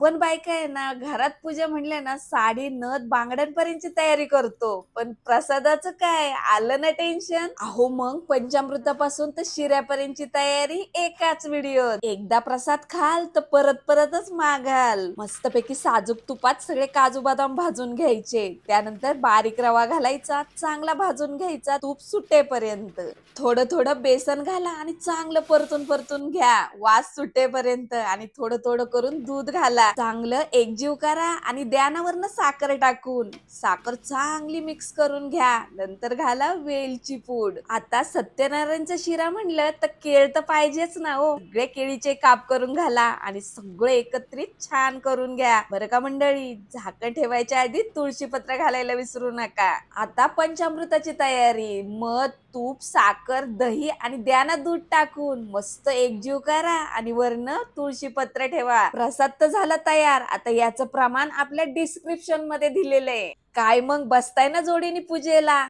आपण बायका आहे ना, घरात पूजा म्हणले ना, साडी, नथ, बांगड्यांपर्यंतची तयारी करतो. पण प्रसादाचं काय? आलं ना टेन्शन? अहो मग पंचामृतापासून तर शिऱ्यापर्यंतची तयारी एकाच व्हिडिओत. एकदा प्रसाद खाल तर परत परतच मागाल. मस्तपैकी साजूक तुपात सगळे काजू बदाम भाजून घ्यायचे. त्यानंतर बारीक रवा घालायचा, चांगला भाजून घ्यायचा तूप सुटेपर्यंत. थोडं थोडं बेसन घाला आणि चांगलं परतून परतून घ्या वास सुटेपर्यंत आणि थोडं थोडं करून दूध घाला. चांगलं एकजीव करा आणि द्यानावरनं साखर टाकून साखर चांगली मिक्स करून घ्या. नंतर घाला वेलची पूड. आता सत्यनारायणचा शिरा म्हणलं तर केळ तर पाहिजेच ना हो. सगळे केळीचे काप करून घाला आणि सगळं एकत्रित छान करून घ्या बरं का मंडळी. झाकण ठेवायच्या आधी तुळशी पत्र घालायला विसरू नका. आता पंचामृताची तयारी. मध, तूप, साखर, दही आणि द्या ना दूध टाकून मस्त एकजीव करा आणि वरनं तुळशी पत्र ठेवा. प्रसाद तर झाला तयार. आता याचं प्रमाण आपल्या डिस्क्रिप्शन मध्ये दिलेलं आहे. काय मग बसताय ना जोडीने पूजेला?